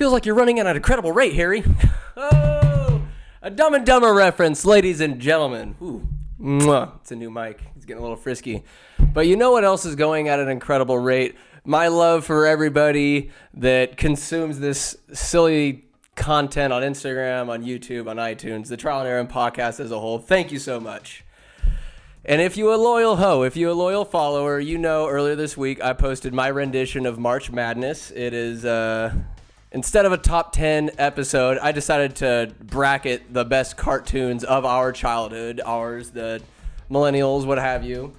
Feels like you're running at an incredible rate, Harry. Oh, a Dumb and Dumber reference, ladies and gentlemen. Ooh, mwah. It's a new mic. It's getting a little frisky. But you know what else is going at an incredible rate? My love for everybody that consumes this silly content on Instagram, on YouTube, on iTunes, the Trial and Error podcast as a whole. Thank you so much. And if you a loyal hoe, if you a loyal follower, you know earlier this week I posted my rendition of March Madness. It is, instead of a top 10 episode, I decided to bracket the best cartoons of our childhood, ours, the millennials, what have you.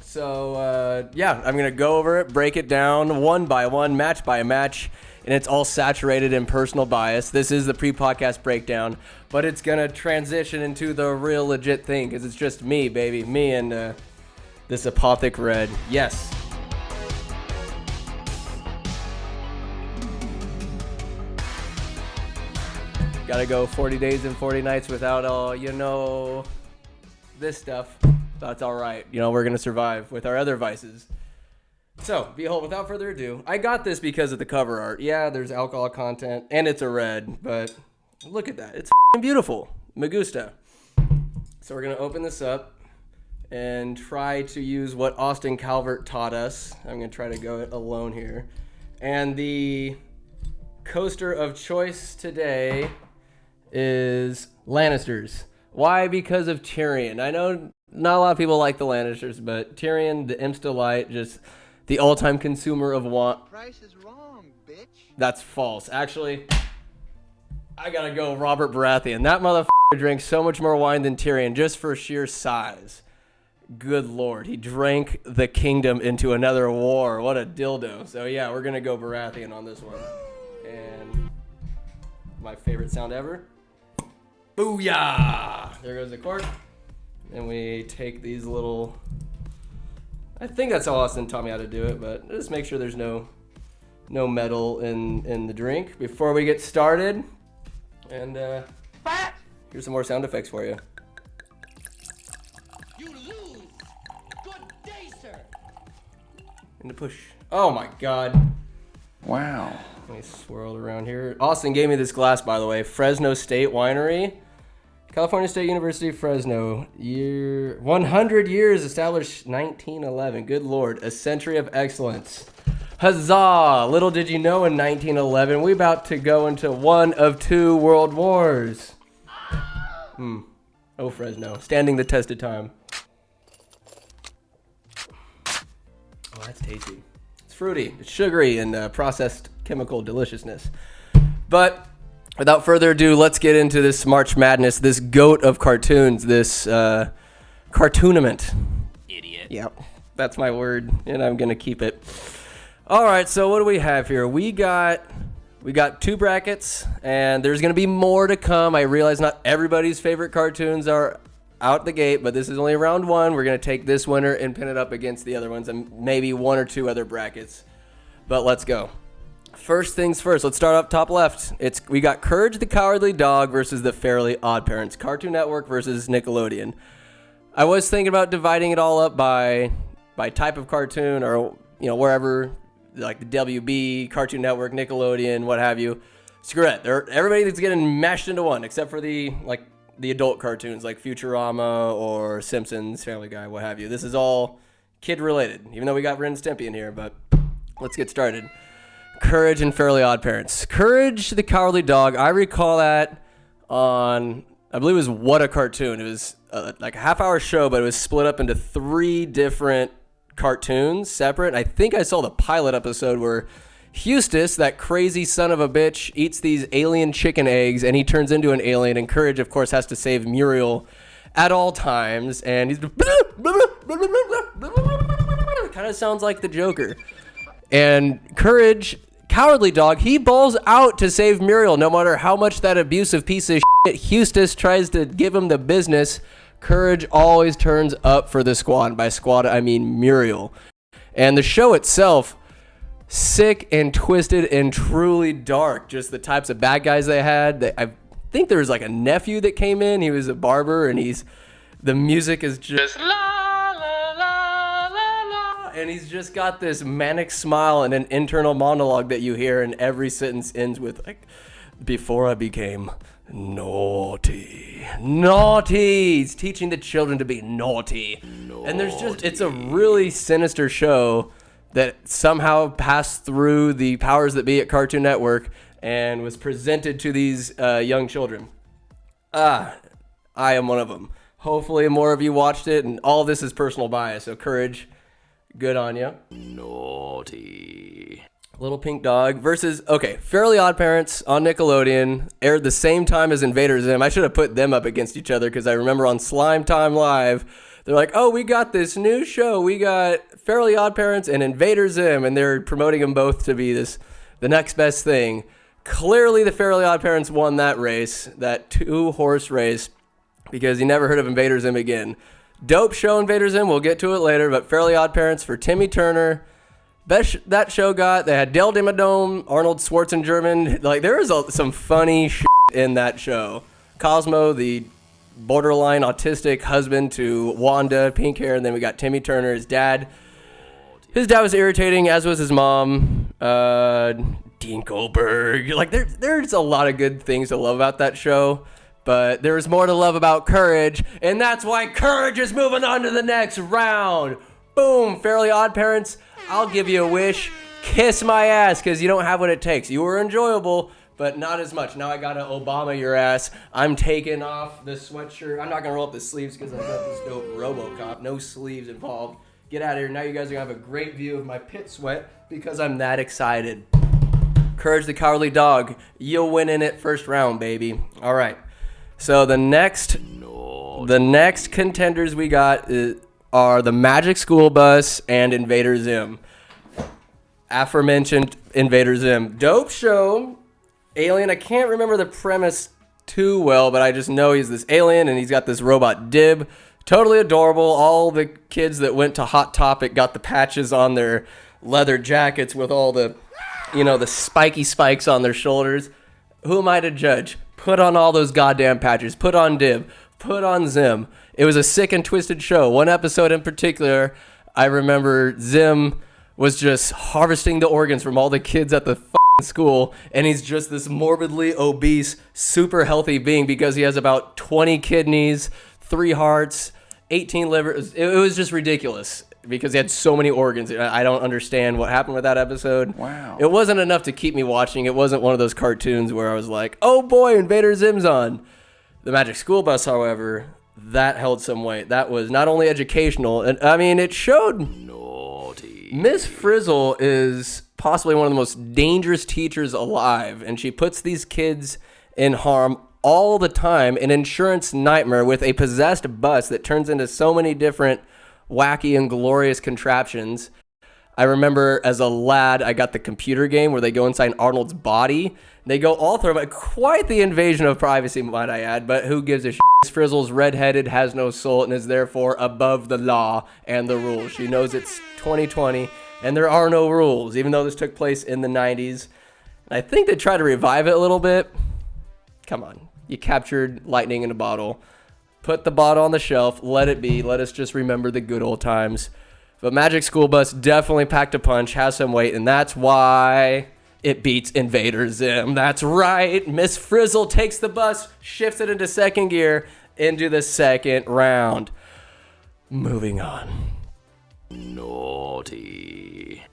So, yeah, I'm going to go over it, break it down one by one, match by match, and it's all saturated in personal bias. This is the pre-podcast breakdown, but it's going to transition into the real legit thing because it's just me, baby. Me and this Apothic Red. Yes. Gotta go 40 days and 40 nights without all, this stuff. That's all right. We're going to survive with our other vices. So, behold, without further ado, I got this because of the cover art. Yeah, there's alcohol content, and it's a red, but look at that. It's beautiful. Me gusta. So we're going to open this up and try to use what Austin Calvert taught us. I'm going to try to go it alone here. And the coaster of choice today is Lannisters. Why? Because of Tyrion. I know not a lot of people like the Lannisters, but Tyrion, the Imps Delight, just the all-time consumer of want. Price is wrong, bitch. That's false. Actually, I gotta go Robert Baratheon. That motherfucker drank so much more wine than Tyrion just for sheer size. Good lord. He drank the kingdom into another war. What a dildo. So yeah, we're gonna go Baratheon on this one. And my favorite sound ever. Booyah! There goes the cork. And we take these little... I think that's how Austin taught me how to do it, but just make sure there's no metal in the drink before we get started. And here's some more sound effects for you. You lose. Good day, sir. And the push. Oh my god. Wow. Let me swirl it around here. Austin gave me this glass, by the way. Fresno State Winery. California State University, Fresno. 100 years, established 1911. Good lord. A century of excellence. Huzzah! Little did you know in 1911, we about to go into one of two world wars. Oh, Fresno. Standing the test of time. Oh, that's tasty. It's fruity. It's sugary and processed chemical deliciousness. But without further ado, let's get into this March Madness, this goat of cartoons, this cartoonament. Idiot. Yep, that's my word, and I'm going to keep it. All right, so what do we have here? We got two brackets, and there's going to be more to come. I realize not everybody's favorite cartoons are out the gate, but this is only round one. We're going to take this winner and pin it up against the other ones and maybe one or two other brackets. But let's go. First things first, let's start up top left. We got Courage the Cowardly Dog versus the Fairly Odd Parents. Cartoon Network versus Nickelodeon. I was thinking about dividing it all up by type of cartoon or, wherever, like the WB, Cartoon Network, Nickelodeon, what have you. Screw it. Everybody that's getting mashed into one except for the adult cartoons like Futurama or Simpsons, Family Guy, what have you. This is all kid related, even though we got Ren and Stimpy in here, but let's get started. Courage and Fairly Odd Parents. Courage the Cowardly Dog. I recall that on, I believe it was What a Cartoon. It was like a half-hour show, but it was split up into 3 different cartoons, separate. I think I saw the pilot episode where Eustace, that crazy son of a bitch, eats these alien chicken eggs, and he turns into an alien, and Courage, of course, has to save Muriel at all times, and he's... kind of sounds like the Joker. And Courage, Cowardly Dog, he balls out to save Muriel. No matter how much that abusive piece of shit Eustace tries to give him the business, Courage always turns up for the squad. By squad, I mean Muriel. And the show itself, sick and twisted and truly dark. Just the types of bad guys they had. I think there was like a nephew that came in. He was a barber, and the music is just la la la la la. and he's just got this manic smile and an internal monologue that you hear, and every sentence ends with like, before I became naughty. He's teaching the children to be naughty. And it's a really sinister show that somehow passed through the powers that be at Cartoon Network and was presented to these young children. I am one of them. Hopefully more of you watched it, and all this is personal bias, so Courage, good on you. Naughty. Little Pink Dog versus, Fairly Odd Parents on Nickelodeon, aired the same time as Invader Zim. I should have put them up against each other because I remember on Slime Time Live, they're like, oh, we got this new show. We got Fairly Odd Parents and Invader Zim, and they're promoting them both to be the next best thing. Clearly, the Fairly Odd Parents won that race, that 2-horse race, because you never heard of Invader Zim again. Dope show, Invader Zim. We'll get to it later, but Fairly Odd Parents for Timmy Turner. Best that show got. They had Dale Dimmadome, Arnold Schwarzenegger. Like, there was some funny shit in that show. Cosmo, the borderline autistic husband to Wanda, pink hair, and then we got Timmy Turner, his dad. His dad was irritating, as was his mom. Dean Goldberg. Like, there's a lot of good things to love about that show. But there's more to love about Courage, and that's why Courage is moving on to the next round. Boom, Fairly Odd Parents, I'll give you a wish. Kiss my ass, because you don't have what it takes. You were enjoyable, but not as much. Now I gotta Obama your ass. I'm taking off the sweatshirt. I'm not gonna roll up the sleeves because I got this dope RoboCop. No sleeves involved. Get out of here. Now you guys are gonna have a great view of my pit sweat because I'm that excited. Courage the Cowardly Dog, you'll win in it first round, baby. All right. So the next contenders we got are the Magic School Bus and Invader Zim. Aforementioned Invader Zim. Dope show. Alien. I can't remember the premise too well, but I just know he's this alien and he's got this robot Dib. Totally adorable. All the kids that went to Hot Topic got the patches on their leather jackets with all the, the spiky spikes on their shoulders. Who am I to judge? Put on all those goddamn patches. Put on Dib. Put on Zim. It was a sick and twisted show. One episode in particular, I remember Zim was just harvesting the organs from all the kids at the school, and he's just this morbidly obese, super healthy being because he has about 20 kidneys, 3 hearts, 18 livers. It was just ridiculous because he had so many organs. I don't understand what happened with that episode. Wow. It wasn't enough to keep me watching. It wasn't one of those cartoons where I was like, oh boy, Invader Zim's on. The Magic School Bus, however, that held some weight. That was not only educational, and I mean, it showed Naughty. Miss Frizzle is possibly one of the most dangerous teachers alive, and she puts these kids in harm all the time. An insurance nightmare with a possessed bus that turns into so many different wacky and glorious contraptions. I remember as a lad, I got the computer game where they go inside Arnold's body. They go all through, but quite the invasion of privacy, might I add. But who gives a shit? Miss Frizzle's redheaded, has no soul, and is therefore above the law and the rules. She knows it's 2020, and there are no rules, even though this took place in the 90s. And I think they tried to revive it a little bit. Come on. You captured lightning in a bottle. Put the bottle on the shelf. Let it be. Let us just remember the good old times. But Magic School Bus definitely packed a punch, has some weight, and that's why it beats Invader Zim. That's right. Miss Frizzle takes the bus, shifts it into second gear, into the second round. Moving on. Naughty.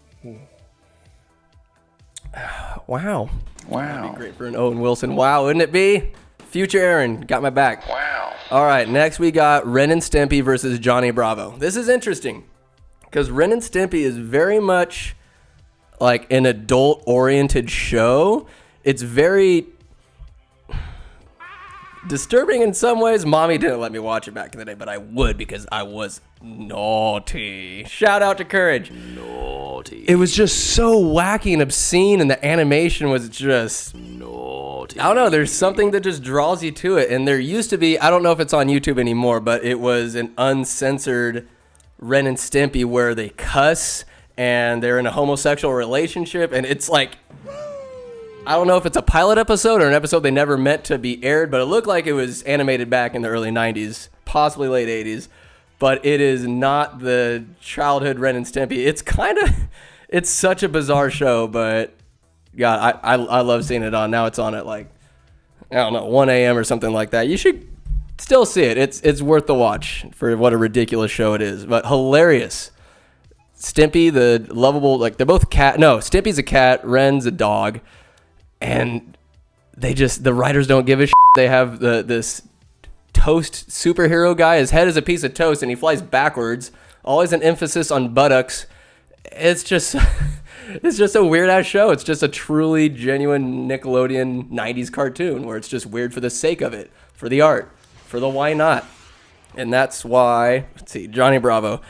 Wow. Wow. That'd be great for an Owen Wilson. Wow, wouldn't it be? Future Aaron, got my back. Wow. All right, next we got Ren and Stimpy versus Johnny Bravo. This is interesting because Ren and Stimpy is very much like an adult-oriented show. It's very disturbing in some ways. Mommy didn't let me watch it back in the day, but I would because I was naughty. Shout out to Courage. Naughty. It was just so wacky and obscene, and the animation was just... Naughty. I don't know, there's something that just draws you to it. And there used to be, I don't know if it's on YouTube anymore, but it was an uncensored Ren and Stimpy where they cuss and they're in a homosexual relationship, and it's like, I don't know if it's a pilot episode or an episode they never meant to be aired, but it looked like it was animated back in the early 90s, possibly late 80s. but it is not the childhood Ren and Stimpy. It's such a bizarre show, but God, I love seeing it on. Now it's on at like, I don't know, 1 a.m. or something like that. You should still see it. It's worth the watch for what a ridiculous show it is, but hilarious. Stimpy, the lovable, like they're both cat. No, Stimpy's a cat, Ren's a dog, and the writers don't give a shit. They have this toast superhero guy. His head is a piece of toast, and he flies backwards. Always an emphasis on buttocks. It's just a weird ass show. It's just a truly genuine Nickelodeon 90s cartoon where it's just weird for the sake of it, for the art, for the why not. And that's why, let's see, Johnny Bravo.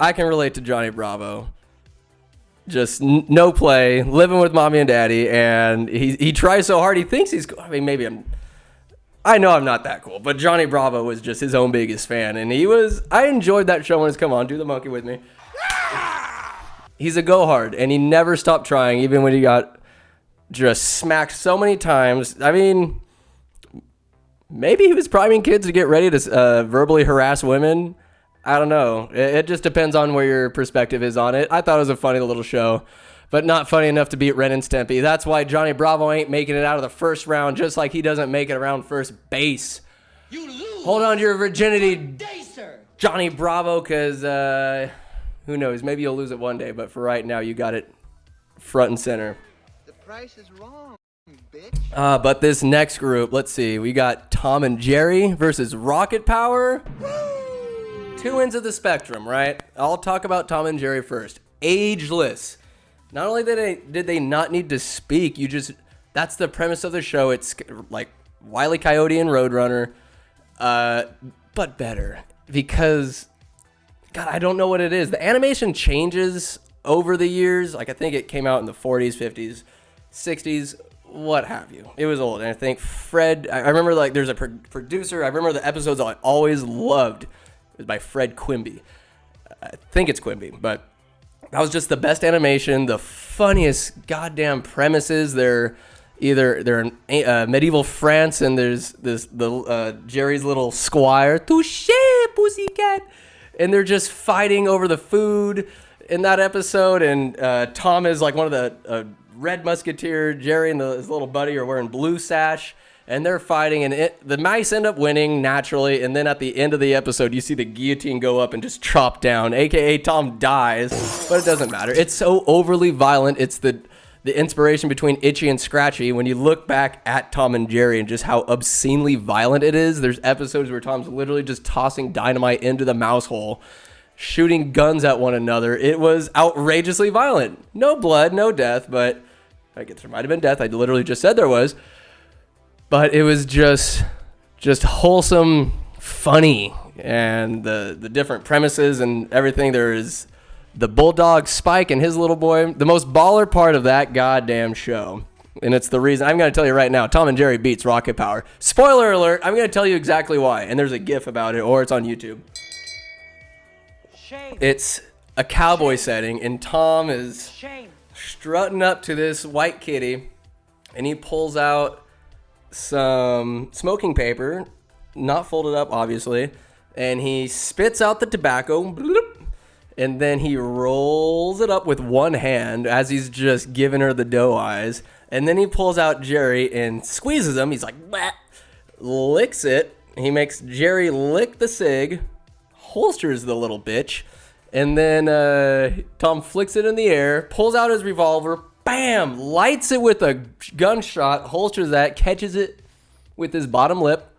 I can relate to Johnny Bravo. Just no play, living with mommy and daddy, and he tries so hard. He thinks he's, I mean, I know I'm not that cool, but Johnny Bravo was just his own biggest fan, and I enjoyed that show when it's come on. Do the monkey with me. He's a go hard, and he never stopped trying, even when he got just smacked so many times. I mean, maybe he was priming kids to get ready to verbally harass women. I don't know. It just depends on where your perspective is on it. I thought it was a funny little show, but not funny enough to beat Ren and Stimpy. That's why Johnny Bravo ain't making it out of the first round, just like he doesn't make it around first base. You lose. Hold on to your virginity, Good day, sir. Johnny Bravo, because who knows? Maybe you'll lose it one day, but for right now, you got it front and center. The price is wrong, bitch. But this next group, let's see. We got Tom and Jerry versus Rocket Power. Two ends of the spectrum, right? I'll talk about Tom and Jerry first. Ageless. Not only did they not need to speak, that's the premise of the show. It's like Wile E. Coyote and Roadrunner, but better. Because, God, I don't know what it is. The animation changes over the years. Like, I think it came out in the 40s, 50s, 60s, what have you. It was old. And I think I remember, like, there's a producer. I remember the episodes I always loved. It was by Fred Quimby. I think it's Quimby, but that was just the best animation, the funniest goddamn premises. They're in medieval France, and there's Jerry's little squire, touché, pussycat, and they're just fighting over the food in that episode. And Tom is like one of the Red Musketeer. Jerry and his little buddy are wearing blue sash. And they're fighting, and the mice end up winning naturally. And then at the end of the episode, you see the guillotine go up and just chop down, a.k.a. Tom dies. But it doesn't matter. It's so overly violent. It's the inspiration between Itchy and Scratchy. When you look back at Tom and Jerry and just how obscenely violent it is, there's episodes where Tom's literally just tossing dynamite into the mouse hole, shooting guns at one another. It was outrageously violent. No blood, no death, but I guess there might have been death. I literally just said there was. But it was just wholesome, funny, and the different premises and everything. There is the bulldog Spike and his little boy. The most baller part of that goddamn show, and it's the reason I'm going to tell you right now. Tom and Jerry beats Rocket Power. Spoiler alert! I'm going to tell you exactly why, and there's a GIF about it, or it's on YouTube. Shame. It's a cowboy setting, and Tom is Shame. strutting up to this white kitty, and he pulls out some smoking paper, not folded up obviously, and he spits out the tobacco, bloop, and then he rolls it up with one hand as he's just giving her the doe eyes, and then he pulls out Jerry and squeezes him. He's like, bah, licks it. He makes Jerry lick the cig, holsters the little bitch, and then Tom flicks it in the air, pulls out his revolver, bam! Lights it with a gunshot, holsters that, catches it with his bottom lip.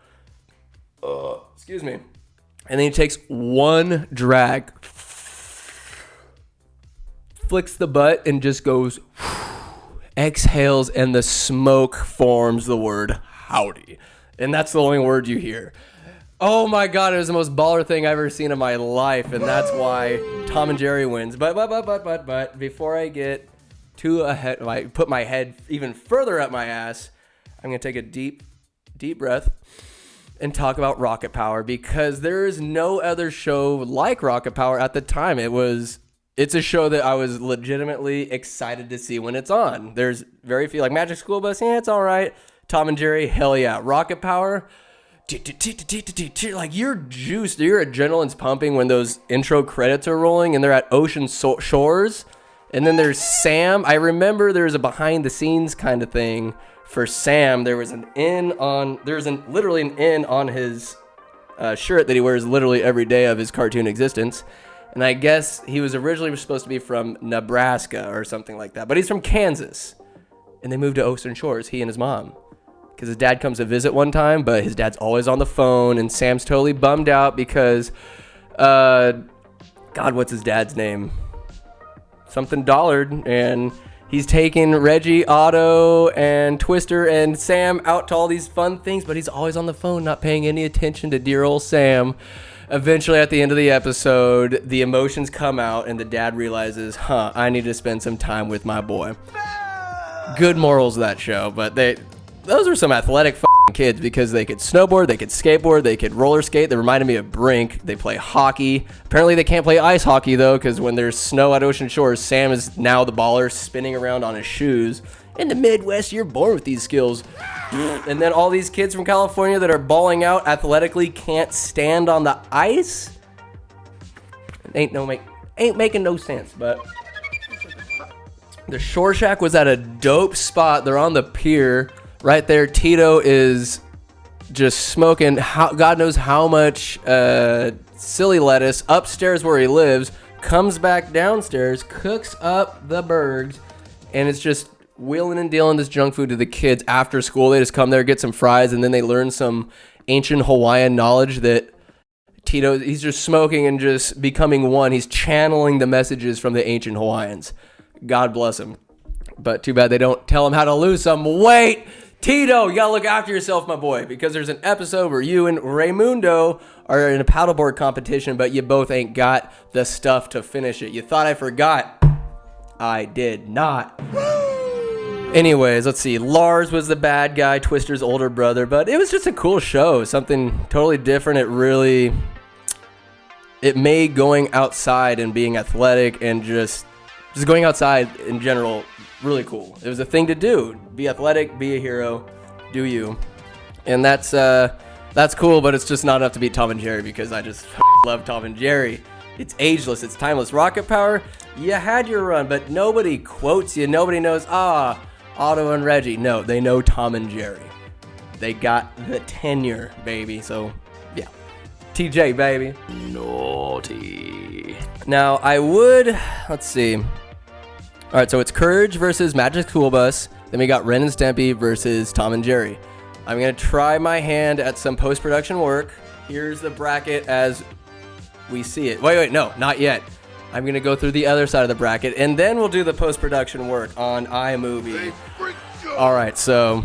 Excuse me. And then he takes one drag, flicks the butt, and just goes, exhales, and the smoke forms the word howdy. And that's the only word you hear. Oh my God, it was the most baller thing I've ever seen in my life, and that's why Tom and Jerry wins. But before I get too ahead, I put my head even further up my ass, I'm going to take a deep breath and talk about Rocket Power, because there is no other show like Rocket Power at the time. It's a show that I was legitimately excited to see when it's on. There's very few, like Magic School Bus, yeah, it's all right. Tom and Jerry, hell yeah. Rocket Power, like you're juiced, your adrenaline's pumping when those intro credits are rolling and they're at ocean shores. And then there's Sam. I remember there was a behind the scenes kind of thing for Sam. There was literally an N on his shirt that he wears literally every day of his cartoon existence. And I guess he was originally supposed to be from Nebraska or something like that, but he's from Kansas. And they moved to Ocean Shores, he and his mom, because his dad comes to visit one time, but his dad's always on the phone, and Sam's totally bummed out because, God, what's his dad's name? Something Dollard, and he's taking Reggie, Otto, and Twister, and Sam out to all these fun things, but he's always on the phone, not paying any attention to dear old Sam. Eventually, at the end of the episode, the emotions come out, and the dad realizes, I need to spend some time with my boy. Good morals of that show, but those were some athletic kids because they could snowboard, they could skateboard, they could roller skate. They reminded me of Brink. They play hockey. Apparently they can't play ice hockey though, because when there's snow at Ocean Shores, Sam is now the baller spinning around on his shoes. In the Midwest, you're born with these skills. And then all these kids from California that are balling out athletically can't stand on the ice. Ain't making no sense, but the Shore Shack was at a dope spot. They're on the pier right there. Tito is just smoking God knows how much silly lettuce upstairs where he lives, comes back downstairs, cooks up the burgers, and it's just wheeling and dealing this junk food to the kids after school. They just come there, get some fries, and then they learn some ancient Hawaiian knowledge that Tito, he's just smoking and just becoming one. He's channeling the messages from the ancient Hawaiians. God bless him. But too bad they don't tell him how to lose some weight. Tito, you gotta look after yourself, my boy, because there's an episode where you and Raymundo are in a paddleboard competition, but you both ain't got the stuff to finish it. You thought I forgot. I did not. Anyways, let's see. Lars was the bad guy, Twister's older brother, but it was just a cool show. Something totally different. It made going outside and being athletic and just going outside in general really cool. It was a thing to do. Be athletic, be a hero, do you. And that's cool, but it's just not enough to beat Tom and Jerry because I just love Tom and Jerry. It's ageless, it's timeless. Rocket Power, you had your run, but nobody quotes you. Nobody knows, Otto and Reggie. No, they know Tom and Jerry. They got the tenure, baby. So, yeah. TJ, baby. Naughty. Now, let's see. All right, so it's Courage versus Magic School Bus. Then we got Ren and Stimpy versus Tom and Jerry. I'm going to try my hand at some post-production work. Here's the bracket as we see it. Wait, no, not yet. I'm going to go through the other side of the bracket, and then we'll do the post-production work on iMovie. All right, so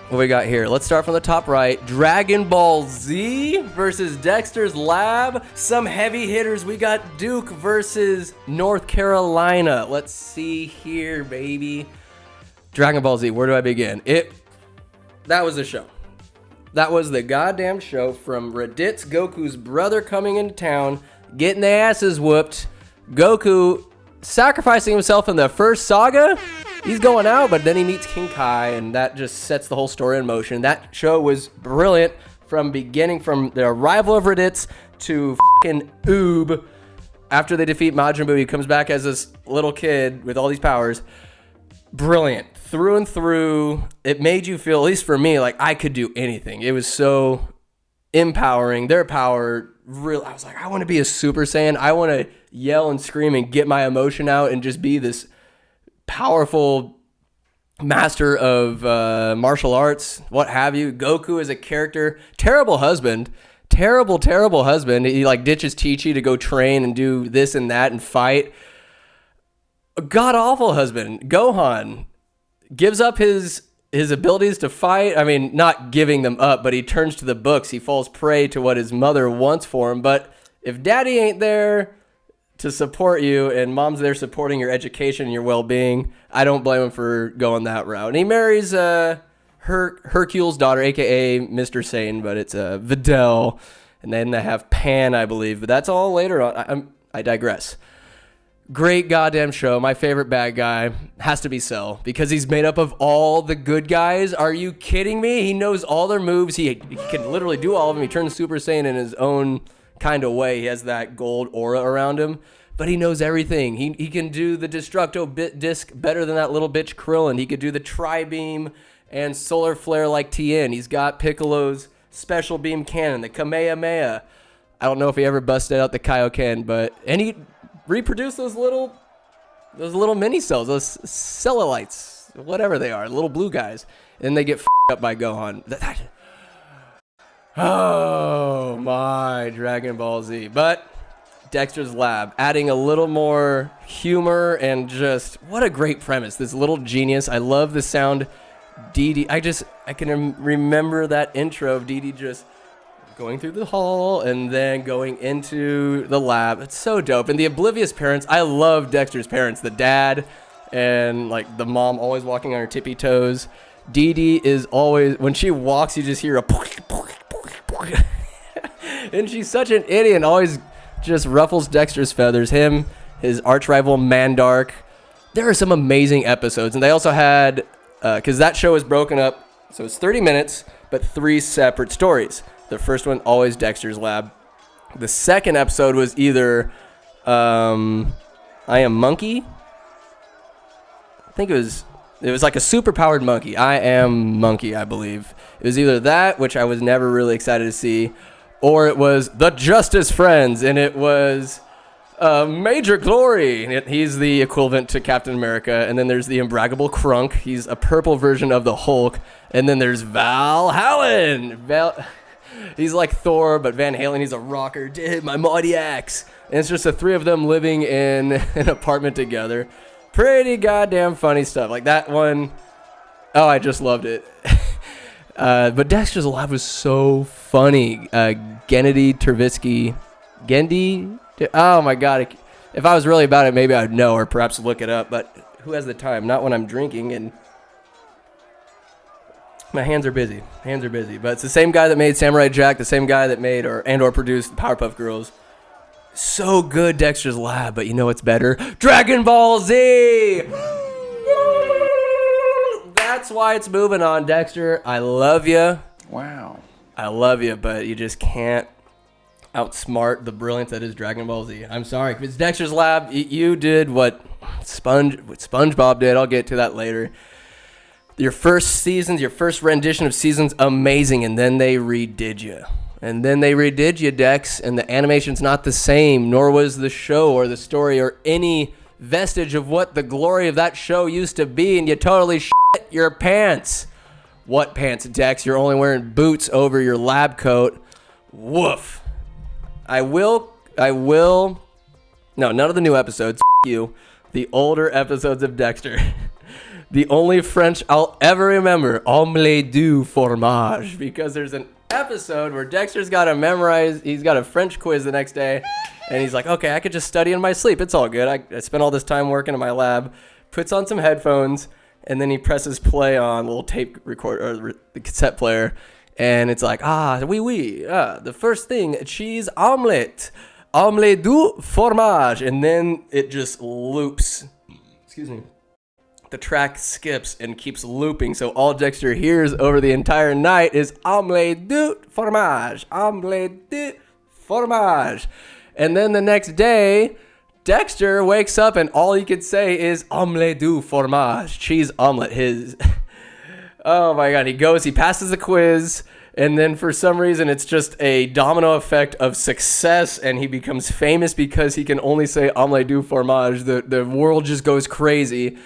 what we got here? Let's start from the top right. Dragon Ball Z versus Dexter's Lab. Some heavy hitters. We got Duke versus North Carolina. Let's see here, baby. Dragon Ball Z, where do I begin? That was the show. That was the goddamn show from Raditz, Goku's brother, coming into town, getting their asses whooped. Goku sacrificing himself in the first saga. He's going out, but then he meets King Kai, and that just sets the whole story in motion. That show was brilliant from the arrival of Raditz to fucking Oob. After they defeat Majin Buu, he comes back as this little kid with all these powers. Brilliant. Through and through. It made you feel, at least for me, like I could do anything. It was so empowering. Their power, I was like, I want to be a Super Saiyan. I want to yell and scream and get my emotion out and just be this powerful master of martial arts, what have you. Goku is a character, terrible husband. He like ditches Chi-Chi to go train and do this and that and fight. A god-awful husband. Gohan gives up his abilities to fight. I mean, not giving them up, but he turns to the books. He falls prey to what his mother wants for him. But if daddy ain't there to support you and mom's there supporting your education and your well-being, I don't blame him for going that route. And he marries Hercule's daughter, a.k.a. Mr. Satan, but it's Videl. And then they have Pan, I believe. But that's all later on. I digress. Great goddamn show. My favorite bad guy has to be Cell because he's made up of all the good guys. Are you kidding me? He knows all their moves. He can literally do all of them. He turns Super Saiyan in his own kind of way. He has that gold aura around him, but he knows everything. He can do the Destructo disc better than that little bitch Krillin. He could do the Tri-Beam and Solar Flare like Tien. He's got Piccolo's Special Beam Cannon, the Kamehameha. I don't know if he ever busted out the Kaioken, and he reproduce those little mini cells, those cellulites, whatever they are, little blue guys, and they get up by Gohan. Oh my, Dragon Ball Z. But Dexter's Lab, adding a little more humor and just what a great premise. This little genius. I love the sound. Dee I can remember that intro of Dee just going through the hall and then going into the lab. It's so dope. And the oblivious parents, I love Dexter's parents. The dad and like the mom always walking on her tippy toes. Dee Dee is always, when she walks, you just hear a and she's such an idiot and always just ruffles Dexter's feathers. Him, his arch rival Mandark. There are some amazing episodes. And they also had, because that show is broken up, so it's 30 minutes, but 3 separate stories. The first one, always Dexter's Lab. The second episode was either I Am Monkey. I think it was like a super-powered monkey. I Am Monkey, I believe. It was either that, which I was never really excited to see, or it was The Justice Friends, and it was Major Glory. He's the equivalent to Captain America. And then there's the Imbraggable Krunk. He's a purple version of the Hulk. And then there's Val Halen. He's like Thor, but Van Halen, he's a rocker. Dude, my mighty axe. And it's just the 3 of them living in an apartment together. Pretty goddamn funny stuff. Like that one, oh, I just loved it. But Dexter's Lab was so funny. Gennady Tervitsky. Gendy? Oh my god. If I was really about it, maybe I'd know or perhaps look it up. But who has the time? Not when I'm drinking and my hands are busy. But it's the same guy that made Samurai Jack, the same guy that made or produced Powerpuff Girls. So good, Dexter's Lab, but you know what's better? Dragon Ball Z! That's why it's moving on, Dexter. I love you. Wow. I love you, but you just can't outsmart the brilliance that is Dragon Ball Z. I'm sorry. If it's Dexter's Lab, you did what SpongeBob did. I'll get to that later. Your first rendition of seasons, amazing, and then they redid you. Dex, and the animation's not the same, nor was the show or the story or any vestige of what the glory of that show used to be, and you totally shit your pants. What pants, Dex? You're only wearing boots over your lab coat. Woof. No, none of the new episodes. You. The older episodes of Dexter. The only French I'll ever remember, omelette du fromage, because there's an episode where Dexter's got to memorize, he's got a French quiz the next day, and he's like, okay, I could just study in my sleep, it's all good. I spent all this time working in my lab, puts on some headphones, and then he presses play on the little tape recorder, or the cassette player, and it's like, the first thing, cheese omelette du fromage, and then it just loops. Excuse me. The track skips and keeps looping, so all Dexter hears over the entire night is omelette du fromage, omelette du fromage. And then the next day, Dexter wakes up and all he could say is omelette du fromage, cheese omelet. Oh my god, he passes the quiz, and then for some reason it's just a domino effect of success, and he becomes famous because he can only say omelette du fromage. The world just goes crazy.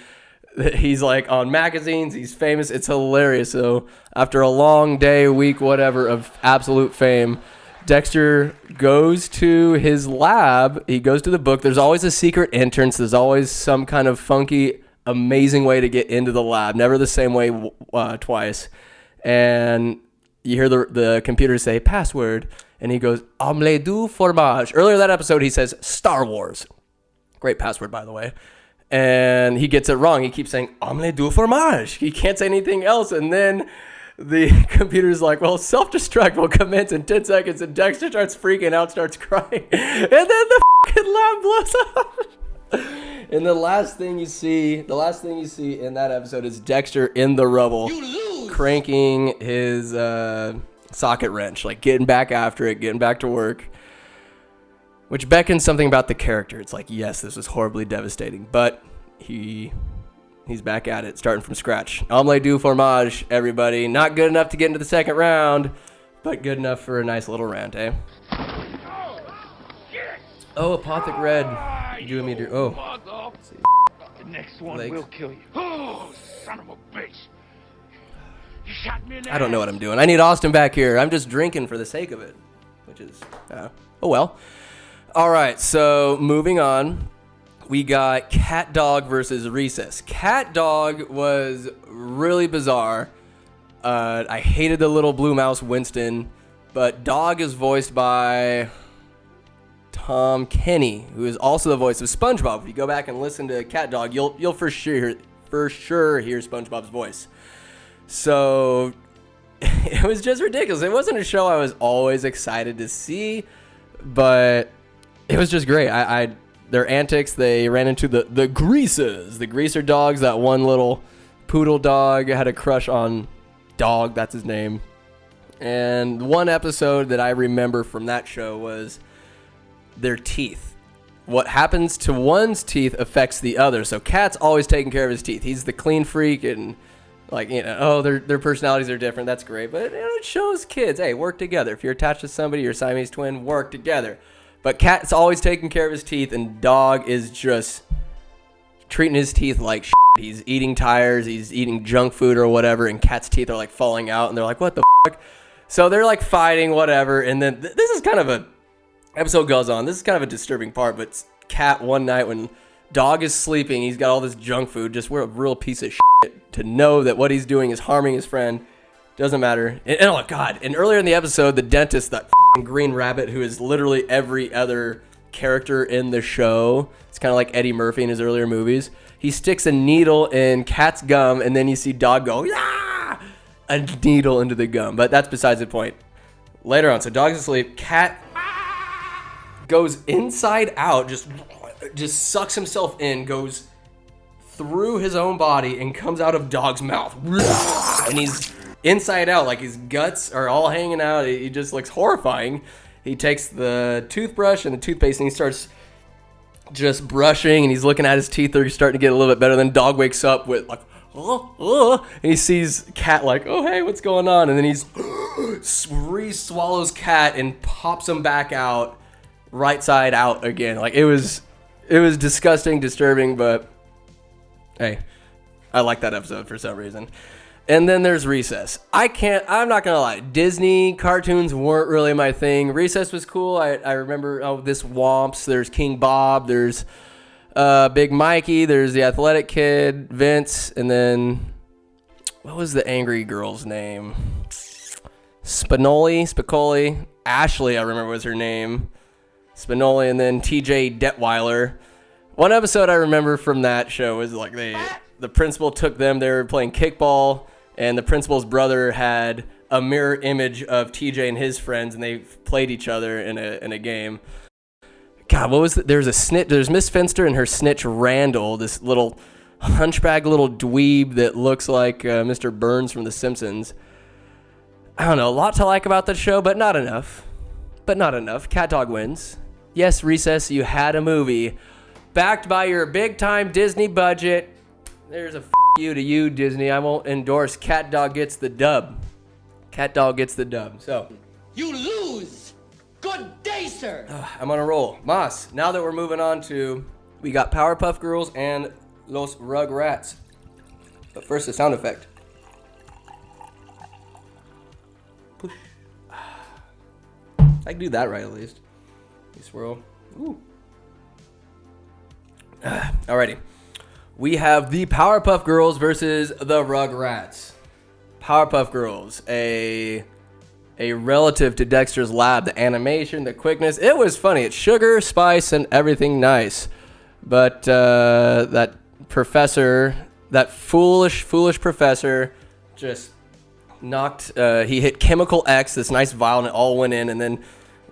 He's like on magazines, he's famous, it's hilarious. So after a long day, week, whatever of absolute fame, Dexter goes to his lab, he goes to the book. There's always a secret entrance, there's always some kind of funky, amazing way to get into the lab, never the same way twice. And you hear the computer say password, and he goes omelette du fromage. Earlier that episode he says Star Wars. Great password, by the way. And he gets it wrong. He keeps saying omelette du fromage. He can't say anything else. And then the computer's like, well, self-destruct will commence in 10 seconds. And Dexter starts freaking out, starts crying. And then the fucking lab blows up. And the last thing you see in that episode is Dexter in the rubble, cranking his socket wrench, like getting back after it, getting back to work. Which beckons something about the character. It's like, yes, this was horribly devastating, but he's back at it, starting from scratch. Omelette du fromage, everybody. Not good enough to get into the second round, but good enough for a nice little round, eh? Oh, Apothic Red. You and me do. Oh. The next one Legs. will kill you. Oh, son of a bitch. You shot me in the I don't know ass. what I'm doing. I need Austin back here. I'm just drinking for the sake of it, which is, oh well. All right, so moving on. We got Cat Dog versus Recess. Cat Dog was really bizarre. I hated the little blue mouse Winston, but Dog is voiced by Tom Kenny, who is also the voice of SpongeBob. If you go back and listen to Cat Dog, you'll for sure hear SpongeBob's voice. So it was just ridiculous. It wasn't a show I was always excited to see, but it was just great. Their antics, they ran into the Greases, the Greaser dogs. That one little poodle dog had a crush on Dog, that's his name. And one episode that I remember from that show was their teeth. What happens to one's teeth affects the other. So Cat's always taking care of his teeth. He's the clean freak, and like, you know, oh, their personalities are different. That's great. But you know, it shows kids, hey, work together. If you're attached to somebody, you're a Siamese twin, work together. But Cat's always taking care of his teeth, and Dog is just treating his teeth like shit. He's eating tires, he's eating junk food or whatever, and Cat's teeth are like falling out, and they're like, what the fuck? So they're like fighting, whatever, and then this is kind of a episode goes on. This is kind of a disturbing part, but Cat one night when Dog is sleeping, he's got all this junk food, just we're a real piece of shit to know that what he's doing is harming his friend. Doesn't matter. And oh god, and earlier in the episode, the dentist, that green rabbit who is literally every other character in the show, it's kind of like Eddie Murphy in his earlier movies, he sticks a needle in Cat's gum, and then you see Dog go, yeah, a needle into the gum. But that's besides the point. Later on, so Dog's asleep, Cat goes inside out, just sucks himself in, goes through his own body, and comes out of Dog's mouth. And he's inside out, like his guts are all hanging out. He just looks horrifying. He takes the toothbrush and the toothpaste, and he starts just brushing, and he's looking at his teeth. They're starting to get a little bit better. Then Dog wakes up with like, and he sees Cat like, oh, hey, what's going on? And then he's re-swallows Cat and pops him back out, right side out again. Like, it was disgusting, disturbing, but hey, I like that episode for some reason. And then there's Recess. I'm not gonna lie, Disney cartoons weren't really my thing. Recess was cool. I remember, this Womps, there's King Bob, there's Big Mikey, there's the athletic kid, Vince, and then, what was the angry girl's name? Spicoli, Ashley, I remember was her name. Spinoli, and then TJ Detweiler. One episode I remember from that show was like the principal took them, they were playing kickball, and the principal's brother had a mirror image of TJ and his friends, and they played each other in a game. God, what was it? There's Miss Finster and her snitch Randall, this little hunchback little dweeb that looks like Mr. Burns from The Simpsons. I don't know, a lot to like about the show, but not enough. Cat Dog wins. Yes, Recess, you had a movie backed by your big-time Disney budget. There's a you to you, Disney. I won't endorse. Cat Dog gets the dub. So You lose. Good day, sir. I'm on a roll. Mas, now that we're moving on to, we got Powerpuff Girls and Los Rugrats. But first, the sound effect. Push. I can do that right, at least. You swirl. Ooh. Alrighty. We have the Powerpuff Girls versus the Rugrats. Powerpuff Girls, a relative to Dexter's Lab. The animation, the quickness, it was funny. It's sugar, spice, and everything nice. But that professor, that foolish professor, just knocked. He hit Chemical X, this nice vial, and it all went in. And then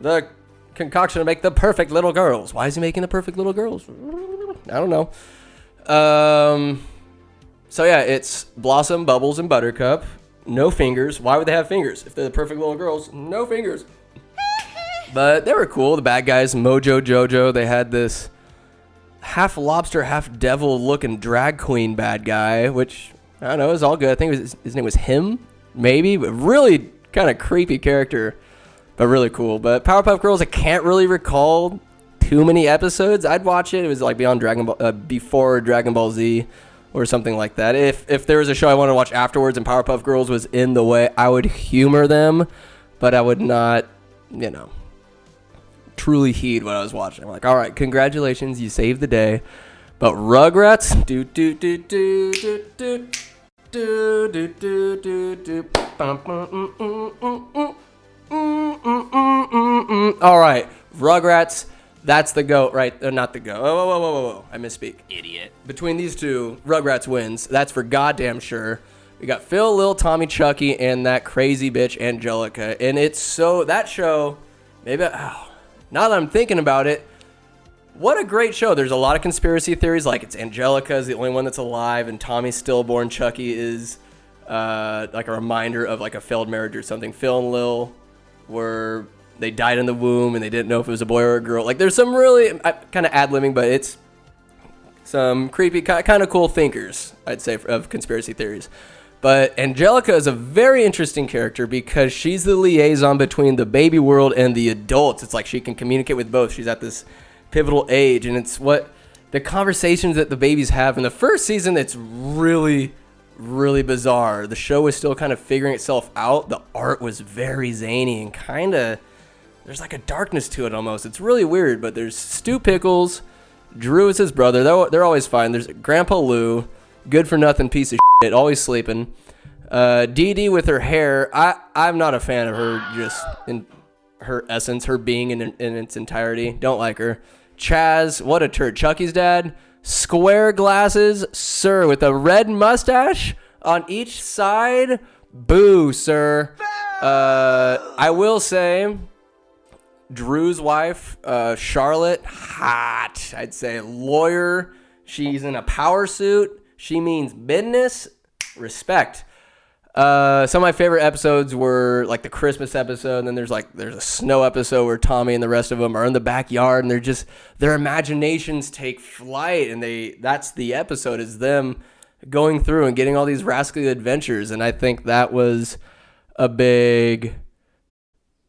the concoction to make the perfect little girls. Why is he making the perfect little girls? I don't know. So yeah, it's Blossom, Bubbles, and Buttercup. No fingers. Why would they have fingers? If they're the perfect little girls, no fingers. But they were cool. The bad guys, Mojo Jojo, they had this half lobster, half devil looking drag queen bad guy, which, I don't know, it was all good. I think his name was Him, maybe. But really kind of creepy character, but really cool. But Powerpuff Girls, I can't really recall too many episodes. I'd watch it. It was like before Dragon Ball Z or something like that. If there was a show I wanted to watch afterwards and Powerpuff Girls was in the way, I would humor them, but I would not, truly heed what I was watching. I'm like, all right, congratulations, you saved the day. But Rugrats, all right, Rugrats. That's the GOAT, right? Not the GOAT. Whoa. I misspeak. Idiot. Between these two, Rugrats wins. That's for goddamn sure. We got Phil, Lil, Tommy, Chucky, and that crazy bitch, Angelica. And it's so, that show, now that I'm thinking about it, what a great show. There's a lot of conspiracy theories, like it's Angelica is the only one that's alive, and Tommy's stillborn. Chucky is like a reminder of like a failed marriage or something. Phil and Lil they died in the womb and they didn't know if it was a boy or a girl. Like there's some really kind of ad-libbing, but it's some creepy, kind of cool thinkers, I'd say, of conspiracy theories. But Angelica is a very interesting character because she's the liaison between the baby world and the adults. It's like she can communicate with both. She's at this pivotal age, and it's what the conversations that the babies have. In the first season, it's really, really bizarre. The show was still kind of figuring itself out. The art was very zany and kind of, there's like a darkness to it almost. It's really weird, but there's Stu Pickles, Drew is his brother. They're always fine. There's Grandpa Lou, good for nothing piece of shit, always sleeping. Dee Dee with her hair, I'm not a fan of her just in her essence, her being in its entirety. Don't like her. Chaz, what a turd. Chucky's dad, square glasses, sir, with a red mustache on each side. Boo, sir. I will say, Drew's wife, Charlotte, hot. I'd say lawyer. She's in a power suit. She means business. Respect. Some of my favorite episodes were like the Christmas episode, and then there's a snow episode where Tommy and the rest of them are in the backyard, and they're just, their imaginations take flight, and that's the episode, is them going through and getting all these rascally adventures. And I think that was a big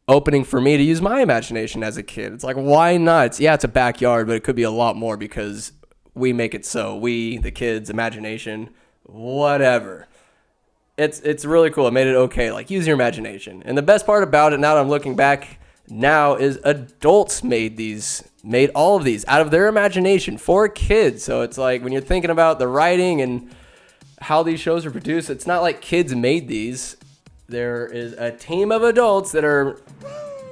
opening for me to use my imagination as a kid. It's like, why not? It's a backyard, but it could be a lot more because we make it so. We, the kids, imagination, whatever. It's really cool. It made it okay. Like, use your imagination. And the best part about it, now that I'm looking back now, is adults made all of these out of their imagination for kids. So it's like, when you're thinking about the writing and how these shows are produced, it's not like kids made these. There is a team of adults that are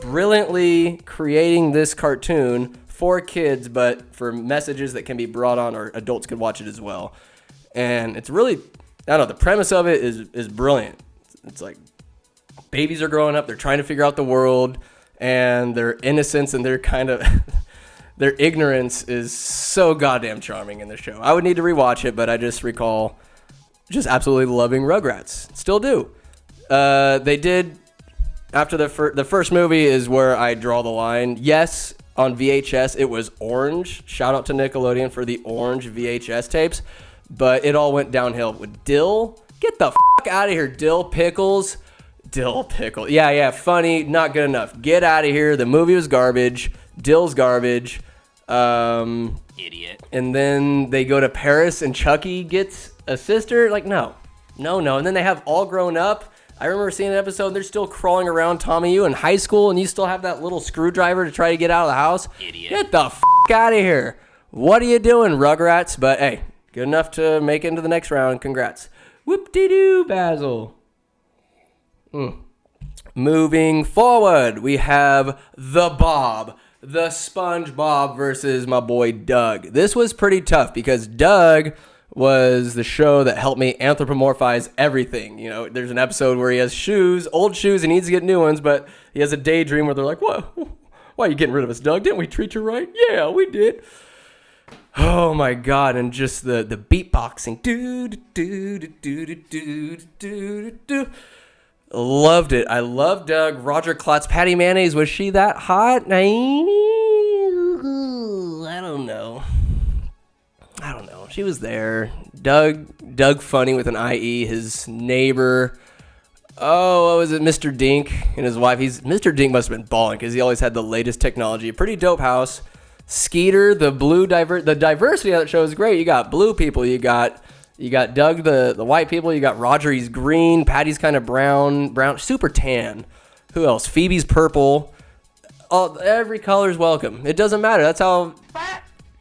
brilliantly creating this cartoon for kids, but for messages that can be brought on, or adults could watch it as well. And it's really, I don't know, the premise of it is brilliant. It's like babies are growing up, they're trying to figure out the world, and their innocence and their kind of their ignorance is so goddamn charming in the show. I would need to rewatch it, but I just recall just absolutely loving Rugrats. Still do. They did, after the first movie is where I draw the line. Yes, on VHS it was orange. Shout out to Nickelodeon for the orange VHS tapes. But it all went downhill with Dill. Get the fuck out of here, Dill Pickles. Dill Pickle. Yeah, funny, not good enough. Get out of here. The movie was garbage. Dill's garbage. Idiot. And then they go to Paris and Chucky gets a sister. Like, no. And then they have all grown up. I remember seeing an episode, they're still crawling around, Tommy, you in high school, and you still have that little screwdriver to try to get out of the house. Idiot. Get the fuck out of here. What are you doing, Rugrats? But hey, good enough to make it into the next round. Congrats. Whoop-de-doo, Basil. Moving forward, we have the SpongeBob versus my boy Doug. This was pretty tough because Doug was the show that helped me anthropomorphize everything. You know, there's an episode where he has old shoes, and he needs to get new ones, but he has a daydream where they're like, "Whoa, why are you getting rid of us, Doug? Didn't we treat you right?" "Yeah, we did." Oh my god, and just the beatboxing. Do do do do do do do do. Loved it. I love Doug. Roger Klotz, Patty Mayonnaise, was she that hot? I don't know. She was there. Doug Funny with an IE, his neighbor. Oh, what was it? Mr. Dink and his wife. Mr. Dink must have been balling because he always had the latest technology. Pretty dope house. Skeeter, the diversity of that show is great. You got blue people. You got Doug, the white people. You got Roger, he's green. Patty's kind of brown, super tan. Who else? Phoebe's purple. Every color's welcome. It doesn't matter. That's how.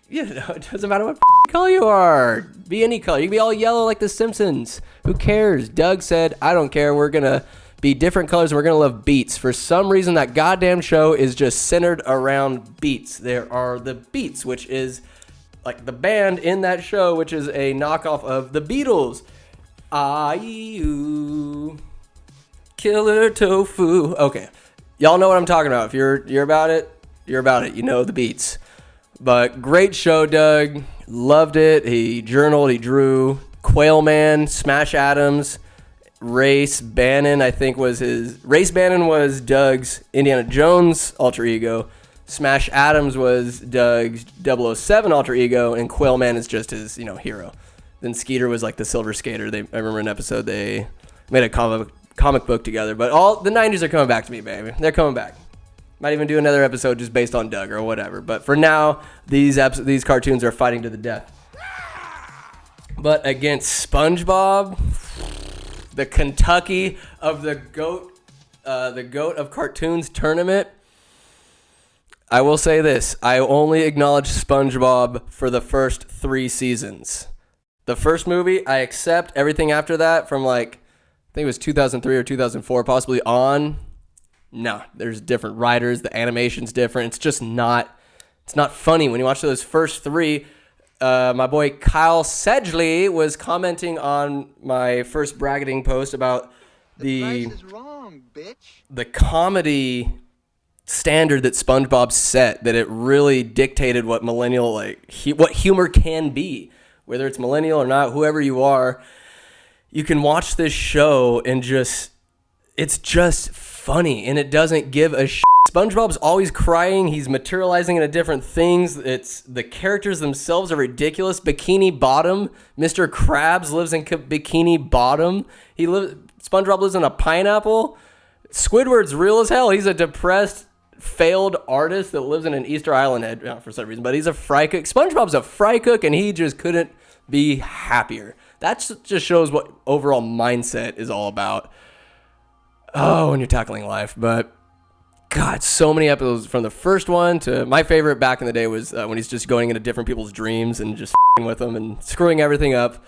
It doesn't matter what color you are. Be any color. You can be all yellow like the Simpsons. Who cares? Doug said, I don't care. We're going to be different colors and we're going to love beats. For some reason, that goddamn show is just centered around beats. There are the Beats, which is like the band in that show, which is a knockoff of the Beatles. I-U, killer tofu. Okay. Y'all know what I'm talking about. If you're about it, you're about it. You know the Beats. But great show, Doug. Loved it. He journaled, he drew. Quail Man, Smash Adams, Race Bannon, I think Race Bannon was Doug's Indiana Jones alter ego. Smash Adams was Doug's 007 alter ego, and Quail Man is just his, hero. Then Skeeter was like the Silver Skater. I remember an episode they made a comic book together. But all the 90s are coming back to me, baby. They're coming back. Might even do another episode just based on Doug or whatever. But for now, these cartoons are fighting to the death. But against SpongeBob, the Kentucky of the GOAT of cartoons tournament, I will say this. I only acknowledge SpongeBob for the first 3 seasons. The first movie, I accept. Everything after that from I think it was 2003 or 2004, possibly on. No, there's different writers. The animation's different. It's just not funny. When you watch those first 3, my boy Kyle Sedgley was commenting on my first bracketing post about The price is wrong, bitch. the comedy standard that SpongeBob set, that it really dictated what millennial, what humor can be. Whether it's millennial or not, whoever you are, you can watch this show and it's just funny, and it doesn't give a shit. SpongeBob's always crying. He's materializing into different things. The characters themselves are ridiculous. Bikini Bottom, Mr. Krabs lives in Bikini Bottom. SpongeBob lives in a pineapple. Squidward's real as hell. He's a depressed, failed artist that lives in an Easter Island head for some reason, but he's a fry cook. SpongeBob's a fry cook, and he just couldn't be happier. That just shows what overall mindset is all about. Oh, when you're tackling life. But God, so many episodes from the first one to my favorite back in the day was when he's just going into different people's dreams and just f***ing with them and screwing everything up.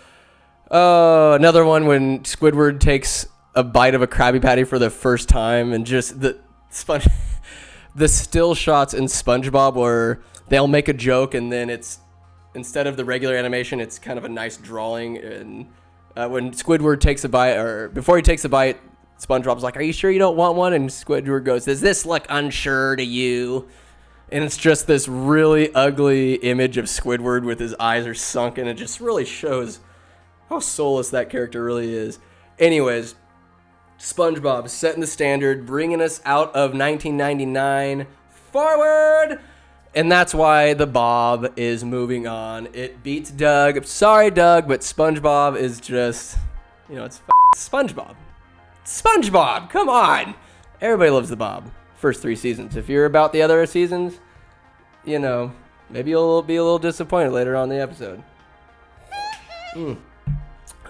Oh, another one when Squidward takes a bite of a Krabby Patty for the first time, and just the still shots in SpongeBob where they'll make a joke and then it's, instead of the regular animation, it's kind of a nice drawing. And when Squidward takes a bite, or before he takes a bite, SpongeBob's like, "Are you sure you don't want one?" And Squidward goes, "Does this look unsure to you?" And it's just this really ugly image of Squidward with his eyes are sunken. It just really shows how soulless that character really is. Anyways, SpongeBob setting the standard, bringing us out of 1999 forward. And that's why the Bob is moving on. It beats Doug. Sorry, Doug, but SpongeBob is just, it's SpongeBob. SpongeBob, come on. Everybody loves the Bob. First 3 seasons. If you're about the other seasons, maybe you'll be a little disappointed later on in the episode.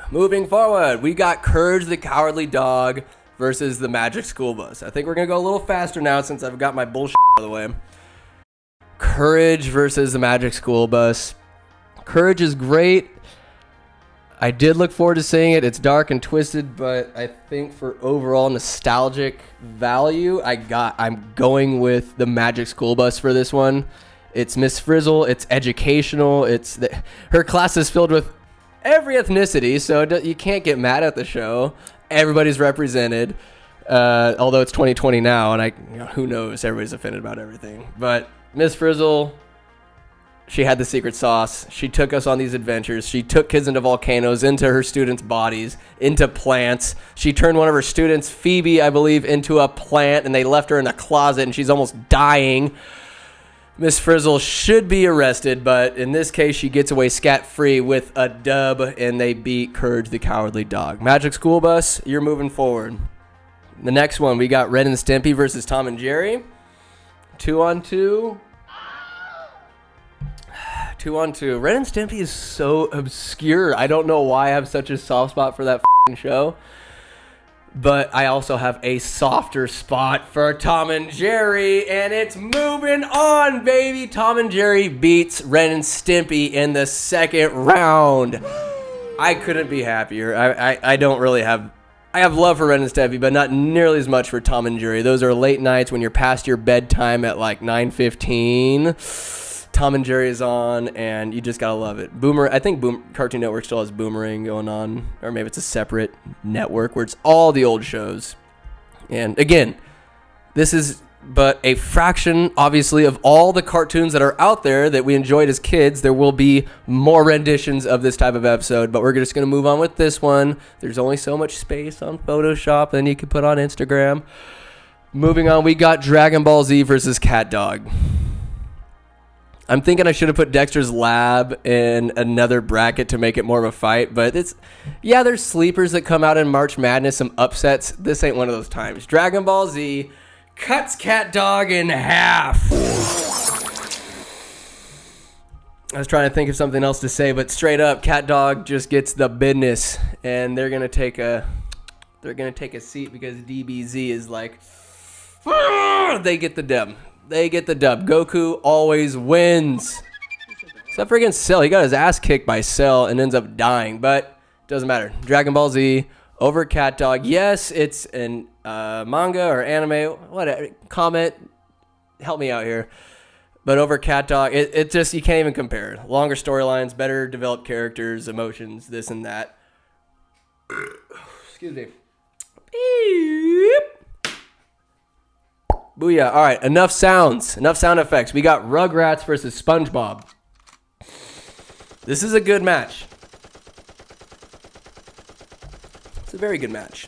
Moving forward, we got Courage the Cowardly Dog versus the Magic School Bus. I think we're going to go a little faster now since I've got my bullshit out of the way. Courage versus the Magic School Bus. Courage is great. I did look forward to seeing it. It's dark and twisted, but I think for overall nostalgic value, I'm going with the Magic School Bus for this one. It's Miss Frizzle. It's educational. Her class is filled with every ethnicity, so you can't get mad at the show. Everybody's represented, although it's 2020 now, and who knows? Everybody's offended about everything. But Miss Frizzle, she had the secret sauce. She took us on these adventures. She took kids into volcanoes, into her students' bodies, into plants. She turned one of her students, Phoebe, I believe, into a plant, and they left her in a closet, and she's almost dying. Miss Frizzle should be arrested, but in this case, she gets away scot-free with a dub, and they beat Courage the Cowardly Dog. Magic School Bus, you're moving forward. The next one, we got Ren and Stimpy versus Tom and Jerry. 2-on-2. 2-on-2. Ren and Stimpy is so obscure. I don't know why I have such a soft spot for that show. But I also have a softer spot for Tom and Jerry, and it's moving on, baby. Tom and Jerry beats Ren and Stimpy in the second round. I couldn't be happier. I don't really have... I have love for Ren and Stimpy, but not nearly as much for Tom and Jerry. Those are late nights when you're past your bedtime at like 9:15. Tom and Jerry is on, and you just gotta love it. I think Cartoon Network still has Boomerang going on, or maybe it's a separate network where it's all the old shows. And again, this is but a fraction, obviously, of all the cartoons that are out there that we enjoyed as kids. There will be more renditions of this type of episode, but we're just gonna move on with this one. There's only so much space on Photoshop, and you can put on Instagram. Moving on, we got Dragon Ball Z versus Cat Dog. I'm thinking I should have put Dexter's Lab in another bracket to make it more of a fight, but there's sleepers that come out in March Madness, some upsets. This ain't one of those times. Dragon Ball Z cuts Cat Dog in half. I was trying to think of something else to say, but straight up, Cat Dog just gets the business, and they're gonna take a seat because DBZ is like, they get the dub. They get the dub. Goku always wins. Except for against Cell. He got his ass kicked by Cell and ends up dying. But doesn't matter. Dragon Ball Z over Cat Dog. Yes, it's an manga or anime. Whatever. Comment. Help me out here. But over Cat Dog, it just, you can't even compare. Longer storylines, better developed characters, emotions, this and that. Excuse me. Beep. Booyah. All right, enough sounds, enough sound effects. We got Rugrats versus SpongeBob. This is a good match. It's a very good match.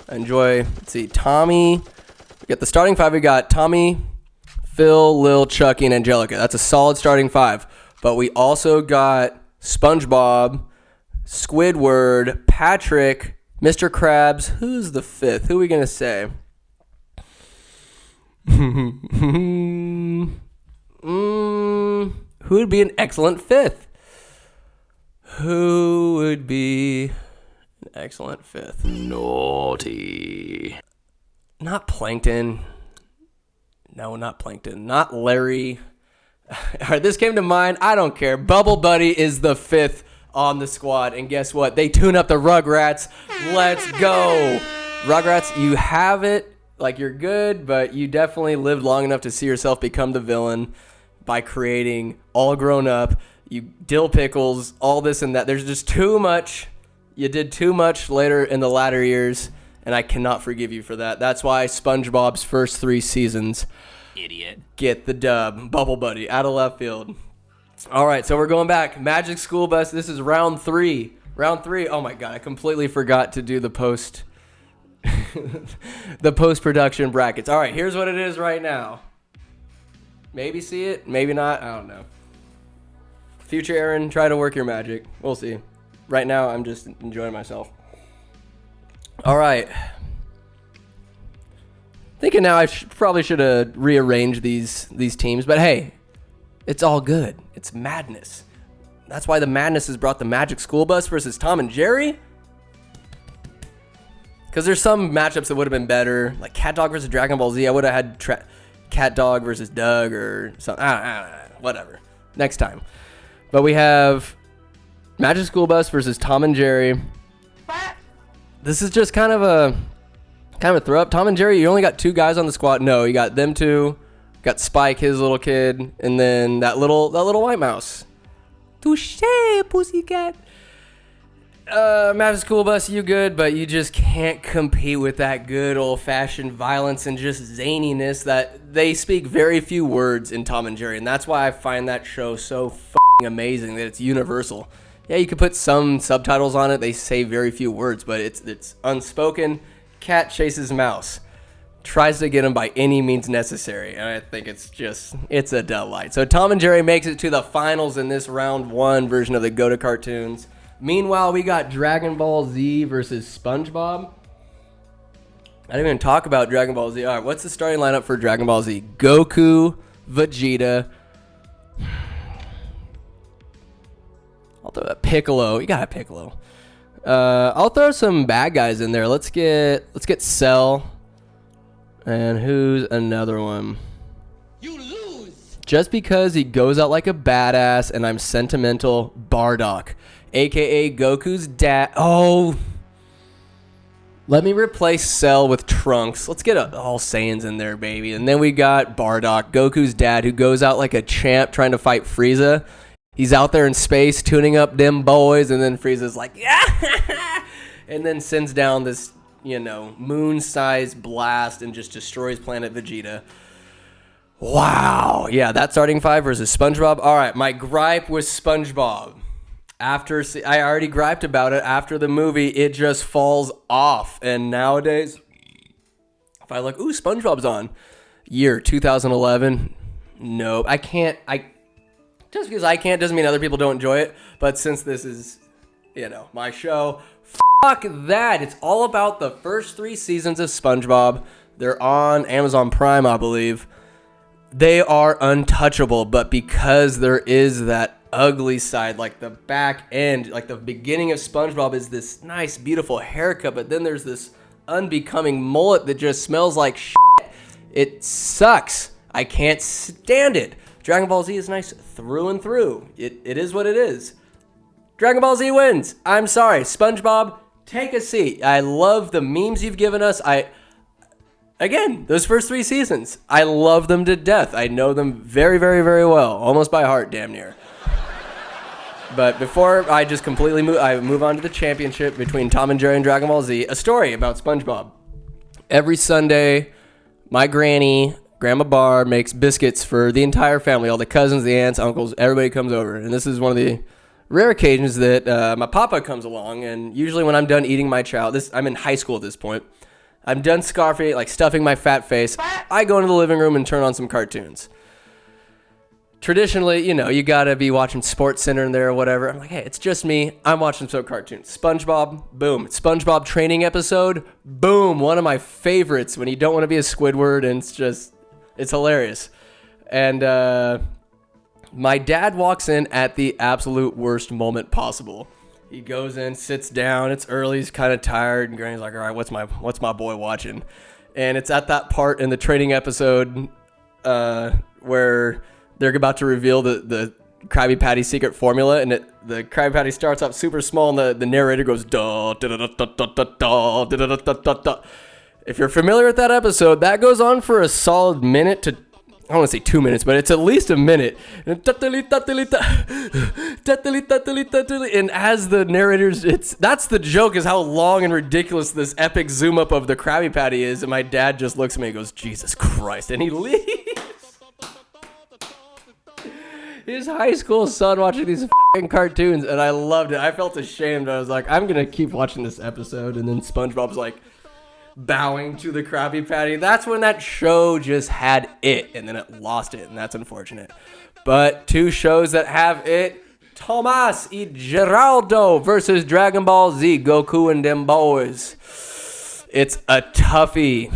I enjoy, let's see, Tommy. We got the starting five. We got Tommy, Phil, Lil, Chucky, and Angelica. That's a solid starting five. But we also got SpongeBob, Squidward, Patrick, Mr. Krabs. Who's the fifth? Who are we going to say? Who would be an excellent fifth? Who would be an excellent fifth? Naughty. Not Plankton. No, not Plankton. Not Larry. All right, this came to mind. I don't care. Bubble Buddy is the fifth on the squad. And guess what? They tune up the Rugrats. Let's go. Rugrats, you have it. Like, you're good, but you definitely lived long enough to see yourself become the villain by creating all grown up, you dill pickles, all this and that. There's just too much. You did too much later in the latter years, and I cannot forgive you for that. That's why SpongeBob's first 3 seasons, Idiot. get the dub. Bubble Buddy, out of left field. All right, so we're going back. Magic School Bus. This is round 3. Round 3. Oh, my God. I completely forgot to do the post-production brackets. All right, here's what it is right now. Maybe see it, maybe not. I don't know. Future Aaron, try to work your magic. We'll see. Right now, I'm just enjoying myself. All right. Thinking now I probably should have rearranged these teams, but hey, it's all good. It's madness. That's why the madness has brought the Magic School Bus versus Tom and Jerry. Because there's some matchups that would have been better, like Cat Dog versus Dragon Ball Z. I would have had Cat Dog versus Doug or something. Whatever. Next time. But we have Magic School Bus versus Tom and Jerry. This is just kind of a throw up. Tom and Jerry, you only got 2 guys on the squad. No, you got them 2. Got Spike, his little kid, and then that little white mouse. Touché, pussycat. Master School Bus, you good, but you just can't compete with that good old-fashioned violence and just zaniness that they speak very few words in Tom and Jerry, and that's why I find that show so fucking amazing that it's universal. Yeah, you could put some subtitles on it. They say very few words, but it's unspoken. Cat chases mouse. Tries to get him by any means necessary, and I think it's a delight. So Tom and Jerry makes it to the finals in this round 1 version of the Go to Cartoons. Meanwhile, we got Dragon Ball Z versus SpongeBob. I didn't even talk about Dragon Ball Z. All right, what's the starting lineup for Dragon Ball Z? Goku, Vegeta. I'll throw a Piccolo. You got a Piccolo. I'll throw some bad guys in there. Let's get Cell. And who's another one? You lose. Just because he goes out like a badass and I'm sentimental, Bardock. A.K.A. Goku's dad. Oh. Let me replace Cell with Trunks. Let's get all Saiyans in there, baby. And then we got Bardock, Goku's dad, who goes out like a champ trying to fight Frieza. He's out there in space tuning up them boys, and then Frieza's like, yeah! And then sends down this, moon-sized blast and just destroys planet Vegeta. Wow. Yeah, that starting 5 versus SpongeBob. All right, my gripe with SpongeBob. I already griped about it after the movie. It just falls off. And nowadays, if I look, SpongeBob's on. Year 2011. Nope. I can't. Just because I can't doesn't mean other people don't enjoy it. But since this is, my show, fuck that. It's all about the first 3 seasons of SpongeBob. They're on Amazon Prime, I believe. They are untouchable, but because there is that ugly side, like the back end, like the beginning of SpongeBob is this nice, beautiful haircut, but then there's this unbecoming mullet that just smells like shit. It sucks. I can't stand it. Dragon Ball Z is nice through and through. It is what it is. Dragon Ball Z wins. I'm sorry. SpongeBob, take a seat. I love the memes you've given us. Again, those first 3 seasons, I love them to death. I know them very, very, very well. Almost by heart, damn near. But before I just completely move on to the championship between Tom and Jerry and Dragon Ball Z, a story about SpongeBob. Every Sunday, my Grandma Barr, makes biscuits for the entire family, all the cousins, the aunts, uncles, everybody comes over. And this is one of the rare occasions that my papa comes along. And usually when I'm done eating my chow, I'm in high school at this point. I'm done scarfing, like stuffing my fat face. I go into the living room and turn on some cartoons. Traditionally, you gotta be watching Sports Center in there or whatever. I'm like, hey, it's just me. I'm watching some cartoons. SpongeBob, boom. SpongeBob training episode, boom. One of my favorites when you don't want to be a Squidward, and it's hilarious. And my dad walks in at the absolute worst moment possible. He goes in, sits down. It's early. He's kind of tired. And Granny's like, all right, what's my boy watching? And it's at that part in the training episode where they're about to reveal the Krabby Patty secret formula. And the Krabby Patty starts off super small, and the narrator goes, da da da da da da da da da da da. If you're familiar with that episode, that goes on for a solid minute to, I don't want to say 2 minutes, but it's at least a minute. And as the narrators, that's the joke, is how long and ridiculous this epic zoom up of the Krabby Patty is. And my dad just looks at me and goes, Jesus Christ. And he leaves. His high school son watching these fucking cartoons, and I loved it. I felt ashamed. I was like, I'm going to keep watching this episode. And then SpongeBob's like bowing to the Krabby Patty. That's when that show just had it, and then it lost it, and that's unfortunate. But 2 shows that have it, Tomas y Geraldo versus Dragon Ball Z, Goku and them boys. It's a toughie.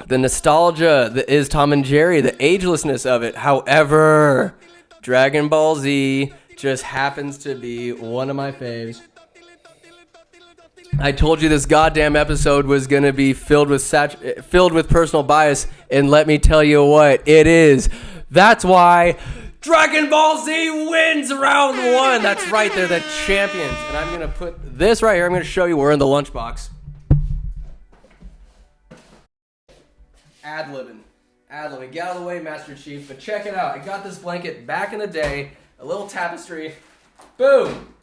The nostalgia that is Tom and Jerry, the agelessness of it. However, Dragon Ball Z just happens to be one of my faves. I told you this goddamn episode was going to be filled with personal bias, and let me tell you what, it is. That's why Dragon Ball Z wins round 1. That's right, they're the champions. And I'm going to put this right here. I'm going to show you. We're in the lunchbox. Ad-libbing. Get out of the way, Master Chief. But check it out. I got this blanket back in the day. A little tapestry. Boom.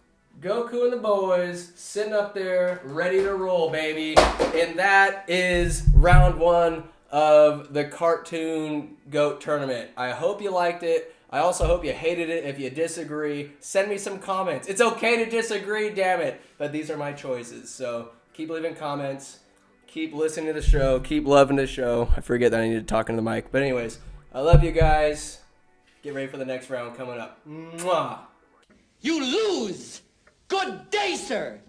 Goku and the boys sitting up there ready to roll, baby. And that is round 1 of the Cartoon Goat Tournament. I hope you liked it. I also hope you hated it. If you disagree, send me some comments. It's okay to disagree, damn it. But these are my choices. So keep leaving comments. Keep listening to the show. Keep loving the show. I forget that I need to talk into the mic. But anyways, I love you guys. Get ready for the next round coming up. Mwah. You lose. Good day, sir.